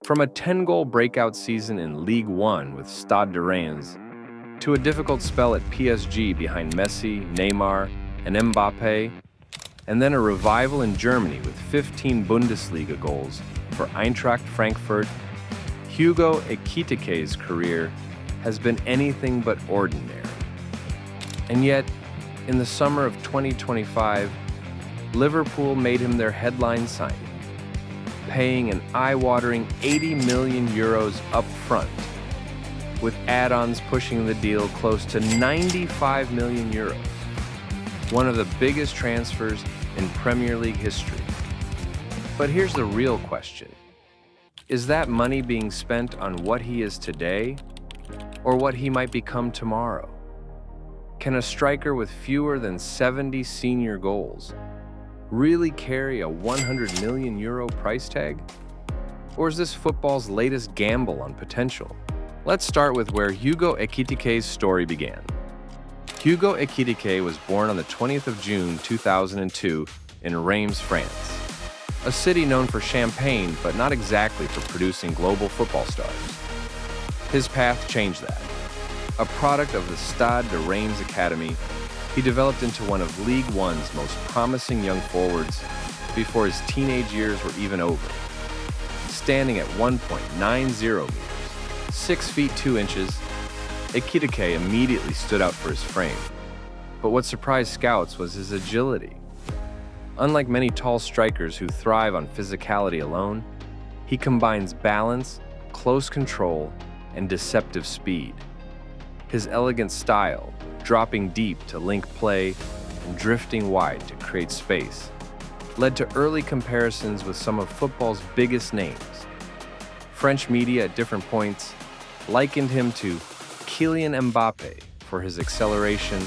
From a 10-goal breakout season in Ligue 1 with Stade de Reims, to a difficult spell at PSG behind Messi, Neymar, and Mbappé, and then a revival in Germany with 15 Bundesliga goals for Eintracht Frankfurt, Hugo Ekitike's career has been anything but ordinary. And yet, in the summer of 2025, Liverpool made him their headline signing, paying an eye-watering 80 million euros up front, with add-ons pushing the deal close to 95 million euros, one of the biggest transfers in Premier League history. But here's the real question. Is that money being spent on what he is today, or what he might become tomorrow? Can a striker with fewer than 70 senior goals really carry a 100 million euro price tag? Or is this football's latest gamble on potential? Let's start with where Hugo Ekitike's story began. Hugo Ekitike was born on the 20th of June 2002 in Reims, France, a city known for champagne but not exactly for producing global football stars. His path changed that. A product of the Stade de Reims Academy, he developed into one of Ligue 1's most promising young forwards before his teenage years were even over. Standing at 1.90 meters, 6 feet 2 inches, Ekitike immediately stood out for his frame. But what surprised scouts was his agility. Unlike many tall strikers who thrive on physicality alone, he combines balance, close control, and deceptive speed. His elegant style, dropping deep to link play and drifting wide to create space, led to early comparisons with some of football's biggest names. French media at different points likened him to Kylian Mbappé for his acceleration,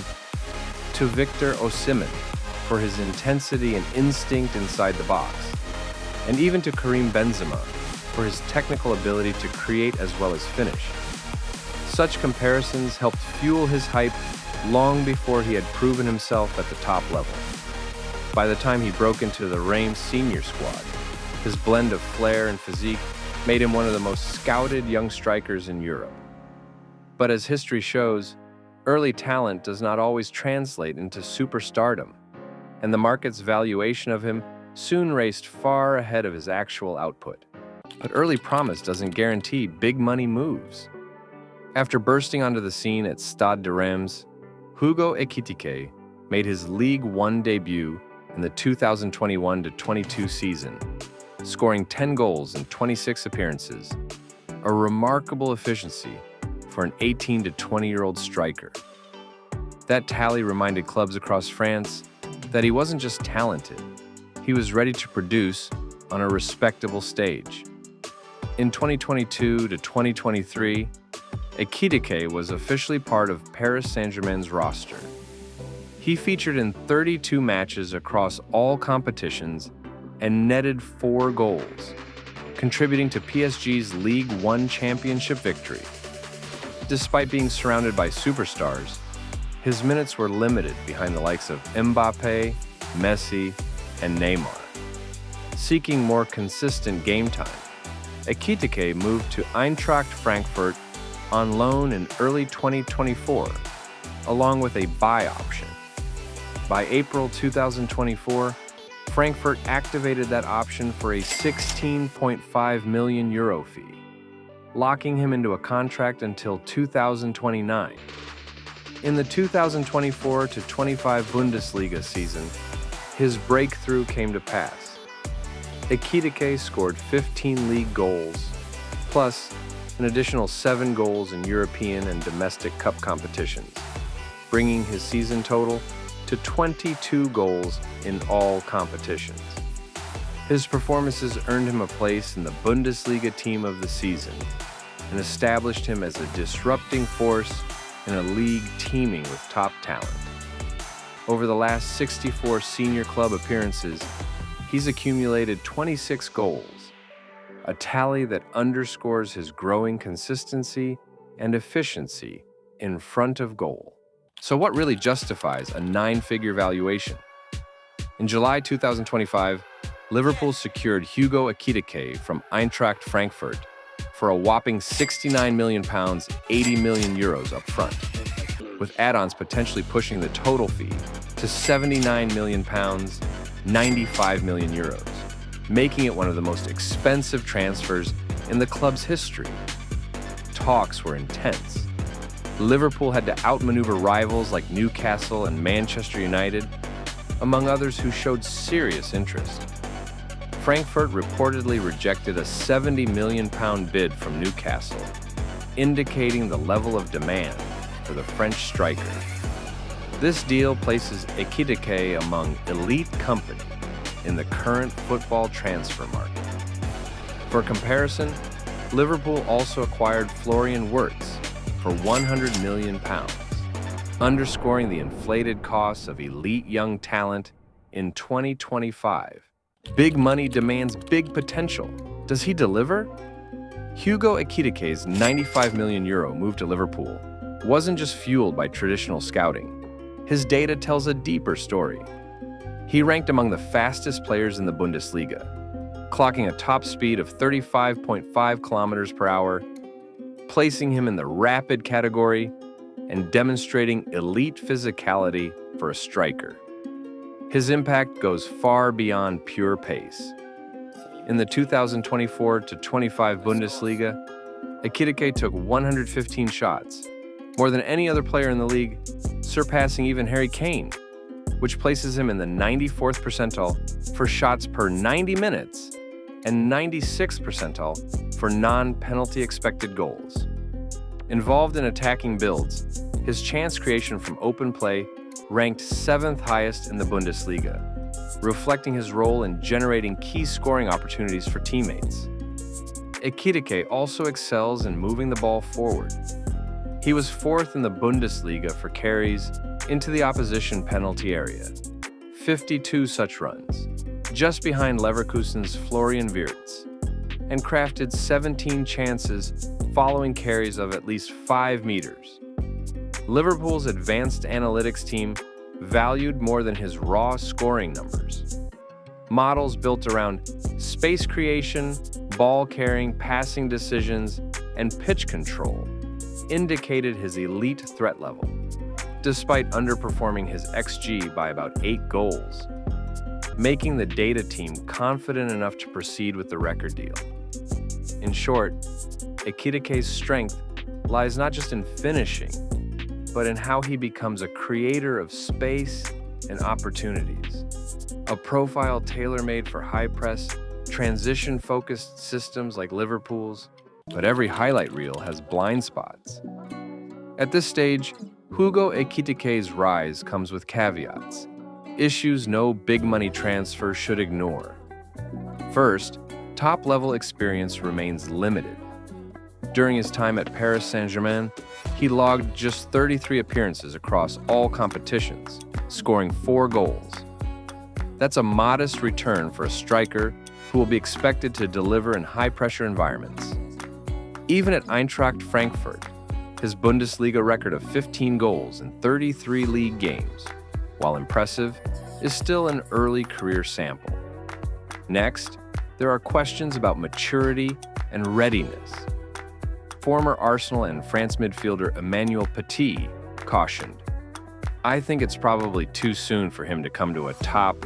to Victor Osimhen for his intensity and instinct inside the box, and even to Karim Benzema for his technical ability to create as well as finish. Such comparisons helped fuel his hype long before he had proven himself at the top level. By the time he broke into the Reims senior squad, his blend of flair and physique made him one of the most scouted young strikers in Europe. But as history shows, early talent does not always translate into superstardom, and the market's valuation of him soon raced far ahead of his actual output. But early promise doesn't guarantee big money moves. After bursting onto the scene at Stade de Reims, Hugo Ekitike made his Ligue 1 debut in the 2021-22 season, scoring 10 goals in 26 appearances, a remarkable efficiency for an 18 to 20-year-old striker. That tally reminded clubs across France that he wasn't just talented, he was ready to produce on a respectable stage. In 2022 to 2023, Ekitike was officially part of Paris Saint-Germain's roster. He featured in 32 matches across all competitions and netted 4 goals, contributing to PSG's Ligue 1 championship victory. Despite being surrounded by superstars, his minutes were limited behind the likes of Mbappé, Messi, and Neymar. Seeking more consistent game time, Ekitike moved to Eintracht Frankfurt on loan in early 2024, along with a buy option. By April 2024, Frankfurt activated that option for a 16.5 million euro fee, locking him into a contract until 2029. In the 2024-25 Bundesliga season, his breakthrough came to pass. Ekitike scored 15 league goals, plus an additional 7 goals in European and domestic cup competitions, bringing his season total to 22 goals in all competitions. His performances earned him a place in the Bundesliga team of the season and established him as a disrupting force in a league teeming with top talent. Over the last 64 senior club appearances, he's accumulated 26 goals, a tally that underscores his growing consistency and efficiency in front of goal. So what really justifies a 9-figure valuation? In July 2025, Liverpool secured Hugo Ekitike from Eintracht Frankfurt for a whopping £69 million, €80 million up front, with add-ons potentially pushing the total fee to £79 million, €95 million, making it one of the most expensive transfers in the club's history. Talks were intense. Liverpool had to outmaneuver rivals like Newcastle and Manchester United, among others who showed serious interest. Frankfurt reportedly rejected a £70 million bid from Newcastle, indicating the level of demand for the French striker. This deal places Ekitike among elite company in the current football transfer market. For comparison, Liverpool also acquired Florian Wirtz for £100 million, underscoring the inflated costs of elite young talent in 2025. Big money demands big potential. Does he deliver? Hugo Ekitike's €95 million move to Liverpool wasn't just fueled by traditional scouting. His data tells a deeper story. He ranked among the fastest players in the Bundesliga, clocking a top speed of 35.5 kilometers per hour, placing him in the rapid category and demonstrating elite physicality for a striker. His impact goes far beyond pure pace. In the 2024-25 Bundesliga, Ekitike took 115 shots, more than any other player in the league, surpassing even Harry Kane, which places him in the 94th percentile for shots per 90 minutes and 96th percentile for non-penalty expected goals. Involved in attacking builds, his chance creation from open play ranked 7th highest in the Bundesliga, reflecting his role in generating key scoring opportunities for teammates. Ekitike also excels in moving the ball forward. He was 4th in the Bundesliga for carries into the opposition penalty area, 52 such runs, just behind Leverkusen's Florian Wirtz, and crafted 17 chances following carries of at least 5 meters. Liverpool's advanced analytics team valued more than his raw scoring numbers. Models built around space creation, ball carrying, passing decisions, and pitch control indicated his elite threat level, despite underperforming his XG by about 8 goals, making the data team confident enough to proceed with the record deal. In short, Ekitike's strength lies not just in finishing, but in how he becomes a creator of space and opportunities. A profile tailor-made for high-press, transition-focused systems like Liverpool's, but every highlight reel has blind spots. At this stage, Hugo Ekitike's rise comes with caveats, issues no big-money transfer should ignore. First, top-level experience remains limited. During his time at Paris Saint-Germain, he logged just 33 appearances across all competitions, scoring 4 goals. That's a modest return for a striker who will be expected to deliver in high-pressure environments. Even at Eintracht Frankfurt, his Bundesliga record of 15 goals in 33 league games, while impressive, is still an early career sample. Next, there are questions about maturity and readiness. Former Arsenal and France midfielder Emmanuel Petit cautioned, "I think it's probably too soon for him to come to a top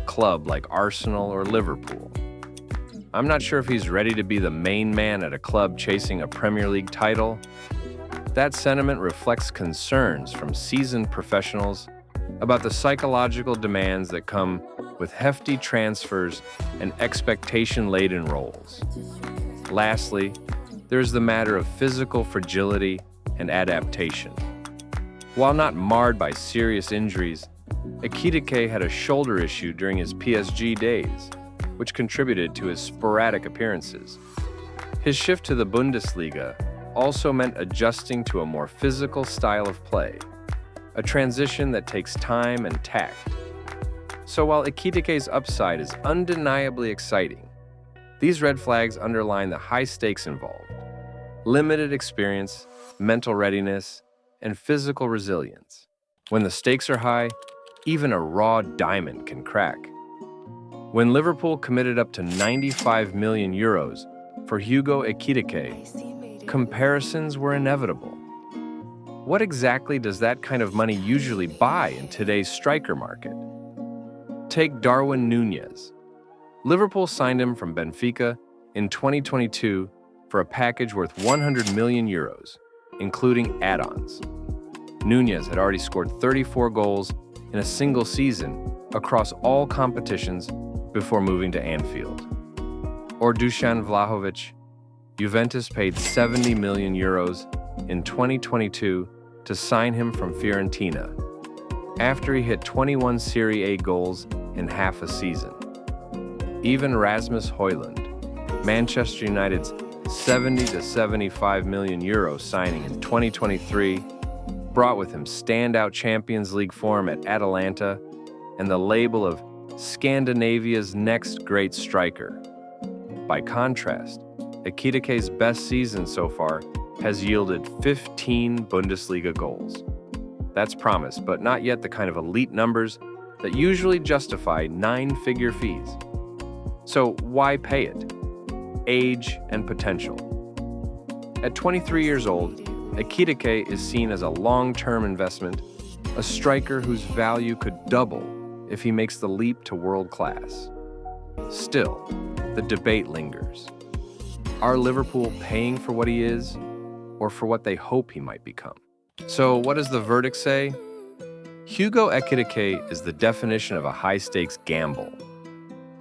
club like Arsenal or Liverpool. I'm not sure if he's ready to be the main man at a club chasing a Premier League title." That sentiment reflects concerns from seasoned professionals about the psychological demands that come with hefty transfers and expectation-laden roles. Lastly, there's the matter of physical fragility and adaptation. While not marred by serious injuries, Ekitike had a shoulder issue during his PSG days, which contributed to his sporadic appearances. His shift to the Bundesliga also meant adjusting to a more physical style of play, a transition that takes time and tact. So while Ekitike's upside is undeniably exciting, these red flags underline the high stakes involved: limited experience, mental readiness, and physical resilience. When the stakes are high, even a raw diamond can crack. When Liverpool committed up to 95 million euros for Hugo Ekitike, comparisons were inevitable. What exactly does that kind of money usually buy in today's striker market? Take Darwin Núñez. Liverpool signed him from Benfica in 2022 for a package worth 100 million euros, including add-ons. Núñez had already scored 34 goals in a single season across all competitions before moving to Anfield. Or Dusan Vlahovic. Juventus paid 70 million euros in 2022 to sign him from Fiorentina, after he hit 21 Serie A goals in half a season. Even Rasmus Højlund, Manchester United's 70 to 75 million euro signing in 2023, brought with him standout Champions League form at Atalanta and the label of Scandinavia's next great striker. By contrast, Ekitike's best season so far has yielded 15 Bundesliga goals. That's promise, but not yet the kind of elite numbers that usually justify nine-figure fees. So why pay it? Age and potential. At 23 years old, Ekitike is seen as a long-term investment, a striker whose value could double if he makes the leap to world class. Still, the debate lingers. Are Liverpool paying for what he is, or for what they hope he might become? So what does the verdict say? Hugo Ekitike is the definition of a high-stakes gamble.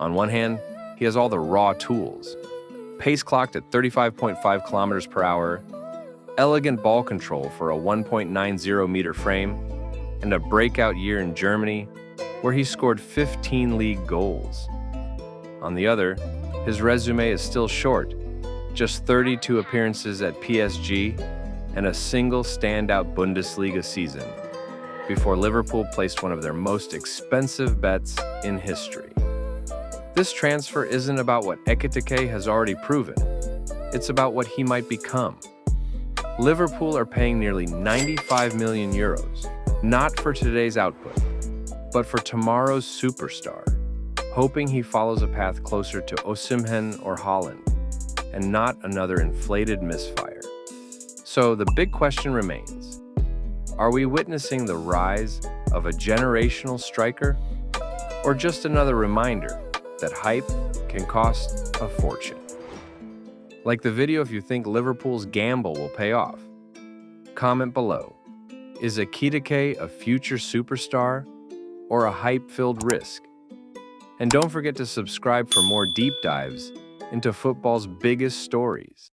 On one hand, he has all the raw tools. Pace clocked at 35.5 kilometers per hour, elegant ball control for a 1.90-meter frame, and a breakout year in Germany where he scored 15 league goals. On the other, his resume is still short, just 32 appearances at PSG and a single standout Bundesliga season, before Liverpool placed one of their most expensive bets in history. This transfer isn't about what Ekitike has already proven. It's about what he might become. Liverpool are paying nearly 95 million euros, not for today's output, but for tomorrow's superstar, hoping he follows a path closer to Osimhen or Haaland, and not another inflated misfire. So the big question remains, are we witnessing the rise of a generational striker, or just another reminder that hype can cost a fortune? Like the video if you think Liverpool's gamble will pay off. Comment below. Is Ekitike a future superstar or a hype-filled risk? And don't forget to subscribe for more deep dives into football's biggest stories.